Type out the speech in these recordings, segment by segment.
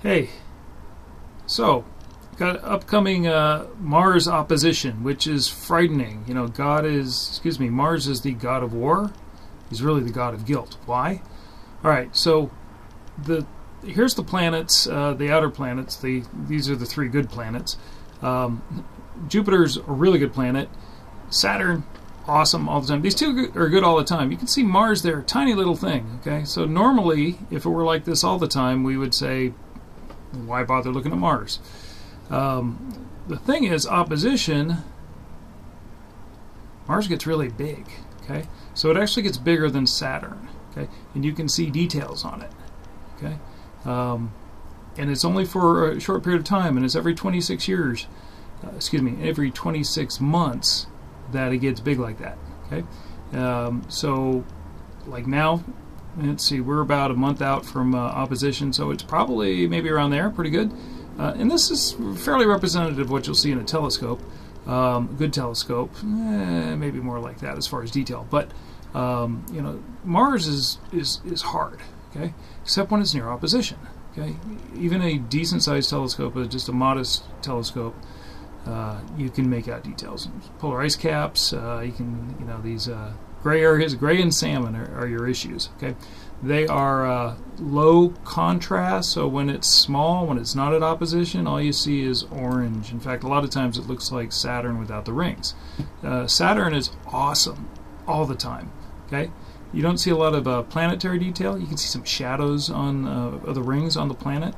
Hey, so got upcoming Mars opposition, which is frightening. You know, Mars is the god of war. He's really the god of guilt. Why? All right, so here's the planets, the outer planets. These are the three good planets. Jupiter's a really good planet. Saturn, awesome all the time. These two are good all the time. You can see Mars there, tiny little thing. Okay, so normally, if it were like this all the time, we would say, why bother looking at Mars? The thing is, opposition, Mars gets really big. Okay, so it actually gets bigger than Saturn. Okay, and you can see details on it. Okay, and it's only for a short period of time, and it's every 26 years. Every 26 months that it gets big like that. Okay, so like now, let's see, we're about a month out from opposition, so it's probably maybe around there, pretty good. And this is fairly representative of what you'll see in a telescope, good telescope, maybe more like that as far as detail. But you know, Mars is hard, okay, except when it's near opposition. Okay, even a decent-sized telescope, just a modest telescope, you can make out details. Polar ice caps, you can, you know, these gray areas, gray and salmon are your issues. Okay, they are low contrast, so when it's small, when it's not at opposition, all you see is orange. In fact, a lot of times it looks like Saturn without the rings. Saturn is awesome all the time. Okay, you don't see a lot of planetary detail. You can see some shadows on of the rings on the planet.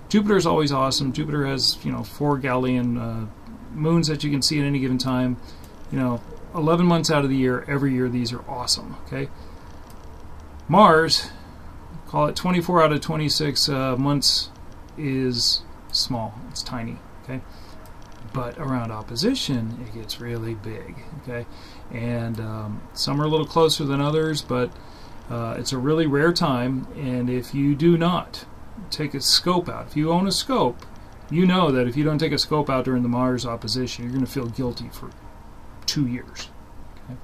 Jupiter is always awesome. Jupiter has, you know, 4 Galilean moons that you can see at any given time. You know, 11 months out of the year, every year, these are awesome. Okay, Mars, call it 24 out of 26 months, is small. It's tiny. Okay, but around opposition, it gets really big. Okay, and some are a little closer than others, but it's a really rare time. And if you do not take a scope out, if you own a scope, you know that if you don't take a scope out during the Mars opposition, you're going to feel guilty for 2 years. Okay?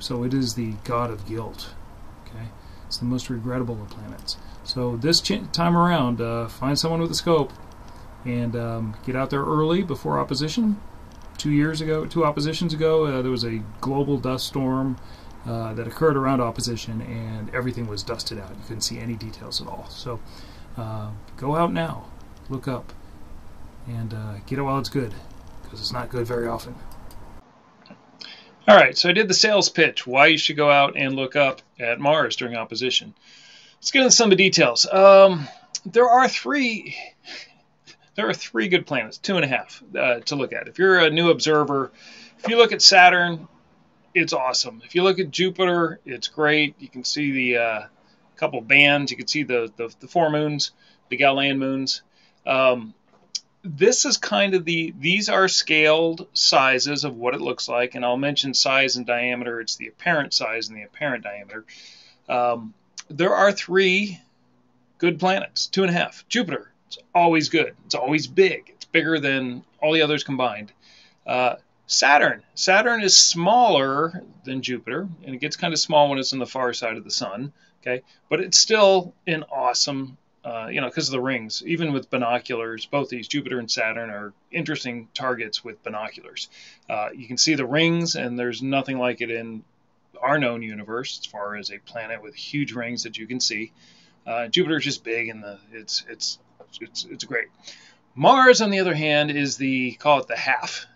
So it is the god of guilt. Okay, it's the most regrettable of planets. So this time around, find someone with a scope and get out there early before opposition. 2 oppositions ago, there was a global dust storm that occurred around opposition, and everything was dusted out. You couldn't see any details at all. So go out now, look up, and get it while it's good, because it's not good very often. All right, so I did the sales pitch, why you should go out and look up at Mars during opposition. Let's get into some of the details. There are three good planets, 2.5 to look at. If you're a new observer, if you look at Saturn, it's awesome. If you look at Jupiter, it's great. You can see the couple bands. You can see the 4 moons, the Galilean moons. This is kind of these are scaled sizes of what it looks like, and I'll mention size and diameter. It's the apparent size and the apparent diameter. There are 3 good planets, 2.5. Jupiter, it's always good. It's always big. It's bigger than all the others combined. Saturn is smaller than Jupiter, and it gets kind of small when it's on the far side of the sun. Okay, but it's still an awesome, you know, because of the rings. Even with binoculars, both these, Jupiter and Saturn, are interesting targets with binoculars. You can see the rings, and there's nothing like it in our known universe as far as a planet with huge rings that you can see. Jupiter's just big, and it's great. Mars, on the other hand, is call it the half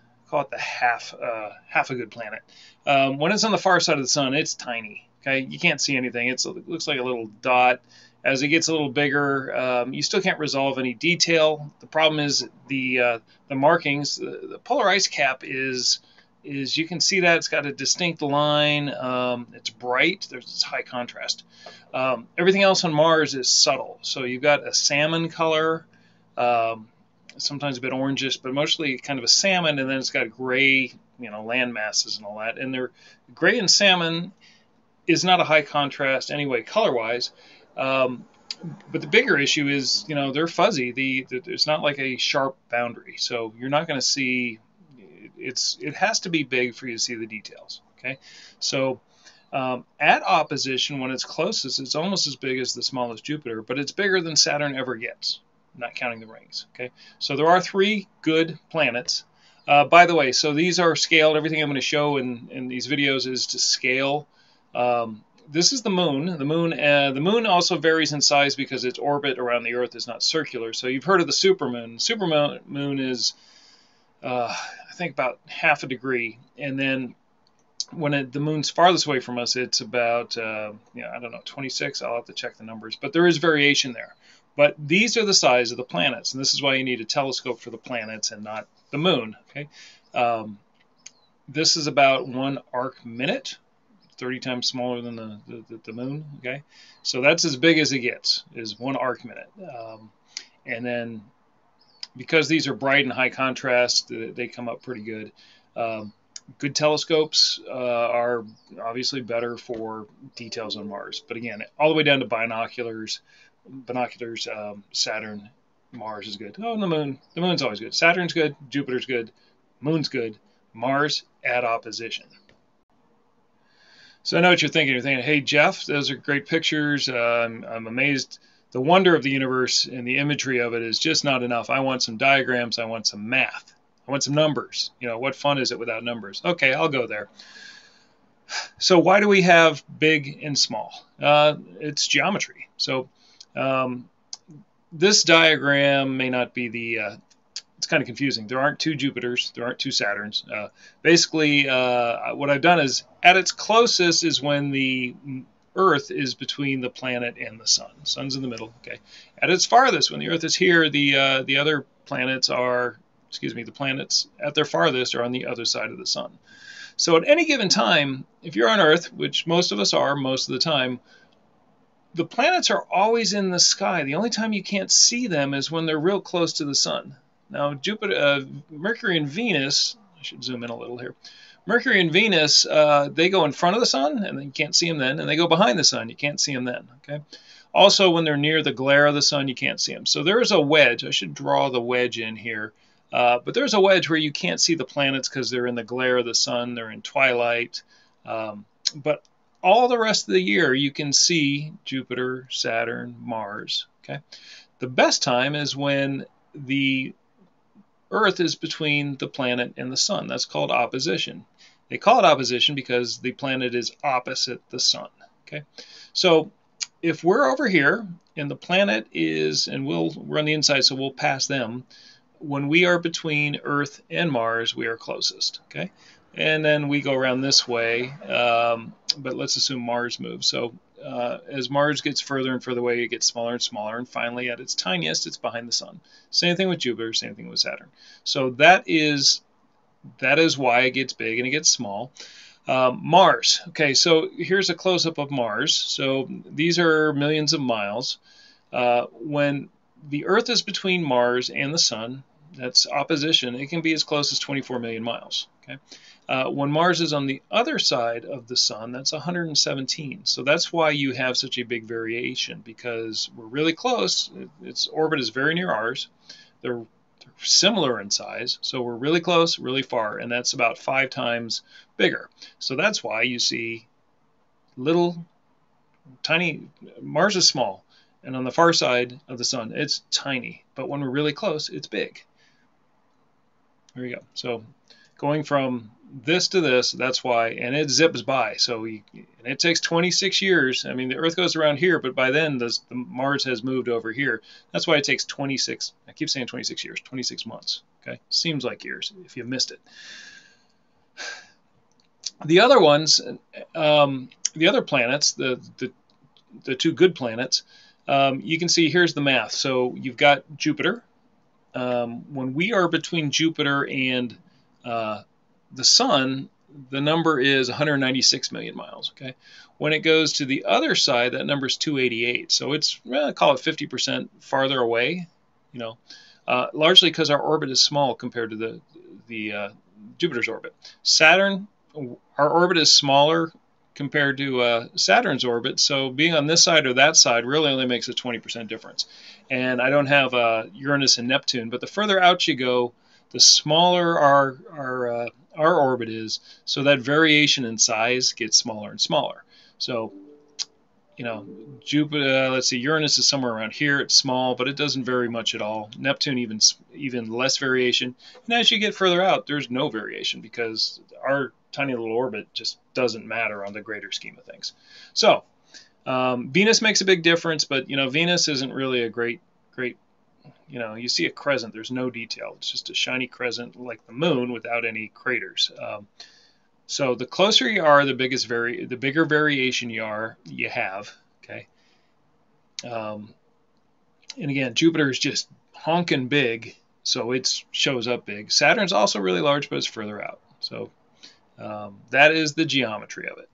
a good planet. When it's on the far side of the sun, it's tiny. Okay, you can't see anything. It looks like a little dot. As it gets a little bigger, you still can't resolve any detail. The problem is the markings. The polar ice cap is you can see that it's got a distinct line. It's bright. It's high contrast. Everything else on Mars is subtle. So you've got a salmon color. Sometimes a bit orangish, but mostly kind of a salmon, and then it's got gray, you know, land masses and all that. And they're gray and salmon is not a high contrast anyway, color-wise. But the bigger issue is, you know, they're fuzzy. There's not like a sharp boundary, so you're not going to see. It has to be big for you to see the details. Okay, so At opposition, when it's closest, it's almost as big as the smallest Jupiter, but it's bigger than Saturn ever gets, not counting the rings. Okay, so there are 3 good planets. By the way, so these are scaled. Everything I'm going to show in these videos is to scale. This is the moon. The moon also varies in size because its orbit around the Earth is not circular. So you've heard of the supermoon. Supermoon is, I think, about half a degree, and then when the moon's farthest away from us, it's about, I don't know, 26. I'll have to check the numbers, but there is variation there. But these are the size of the planets, and this is why you need a telescope for the planets and not the moon. Okay, this is about 1 arc minute, 30 times smaller than the moon. Okay, so that's as big as it gets, is 1 arc minute. And then because these are bright and high contrast, they come up pretty good. Good telescopes are obviously better for details on Mars. But again, all the way down to binoculars, Saturn, Mars is good. Oh, and the moon. The moon's always good. Saturn's good. Jupiter's good. Moon's good. Mars at opposition. So I know what you're thinking. You're thinking, hey, Jeff, those are great pictures. I'm amazed. The wonder of the universe and the imagery of it is just not enough. I want some diagrams. I want some math. I want some numbers. What fun is it without numbers? Okay, I'll go there. So why do we have big and small? It's geometry. So this diagram may not be it's kind of confusing. There aren't 2 Jupiters. There aren't 2 Saturns. Basically, what I've done is, at its closest is when the Earth is between the planet and the sun. Sun's in the middle. Okay. At its farthest, when the Earth is here, the other planets are, the planets at their farthest are on the other side of the sun. So at any given time, if you're on Earth, which most of us are most of the time, the planets are always in the sky. The only time you can't see them is when they're real close to the sun. Now, Mercury and Venus, I should zoom in a little here. Mercury and Venus, they go in front of the sun, and then you can't see them then, and they go behind the sun. You can't see them then. Okay. Also, when they're near the glare of the sun, you can't see them. So there is a wedge. I should draw the wedge in here. But there's a wedge where you can't see the planets because they're in the glare of the sun. They're in twilight. But all the rest of the year, you can see Jupiter, Saturn, Mars. Okay. The best time is when the Earth is between the planet and the sun. That's called opposition. They call it opposition because the planet is opposite the sun. Okay. So if we're over here and the planet is, and we're on the inside, so we'll pass them. When we are between Earth and Mars, we are closest. Okay. And then we go around this way, but let's assume Mars moves. So as Mars gets further and further away, it gets smaller and smaller, and finally at its tiniest, it's behind the sun. Same thing with Jupiter, same thing with Saturn. So that is why it gets big and it gets small. Mars. Okay, so here's a close-up of Mars. So these are millions of miles. When the Earth is between Mars and the sun, that's opposition, it can be as close as 24 million miles. Okay. When Mars is on the other side of the sun, that's 117. So that's why you have such a big variation, because we're really close. Its orbit is very near ours. They're similar in size, so we're really close, really far, and that's about 5 times bigger. So that's why you see little, tiny, Mars is small, and on the far side of the sun, it's tiny. But when we're really close, it's big. There you go. So going from this to this, that's why, and it zips by. So and it takes 26 years. I mean, the Earth goes around here, but by then the Mars has moved over here. That's why it takes 26. I keep saying 26 years, 26 months. Okay, seems like years if you missed it. The other ones, the other planets, the 2 good planets, you can see here's the math. So you've got Jupiter. When we are between Jupiter and the sun, the number is 196 million miles. Okay, when it goes to the other side, that number is 288. So it's, call it 50% farther away. Largely because our orbit is small compared to the Jupiter's orbit. Saturn, our orbit is smaller compared to Saturn's orbit, so being on this side or that side really only makes a 20% difference. And I don't have Uranus and Neptune, but the further out you go, the smaller our orbit is, so that variation in size gets smaller and smaller. So, you know, Jupiter, let's see, Uranus is somewhere around here. It's small, but it doesn't vary much at all. Neptune, even less variation. And as you get further out, there's no variation because our tiny little orbit just doesn't matter on the greater scheme of things. So, Venus makes a big difference, but, you know, Venus isn't really a great, you know, you see a crescent, there's no detail. It's just a shiny crescent like the moon without any craters. So the closer you are, the bigger variation you have. Okay. And again, Jupiter is just honking big, so it shows up big. Saturn's also really large, but it's further out. So that is the geometry of it.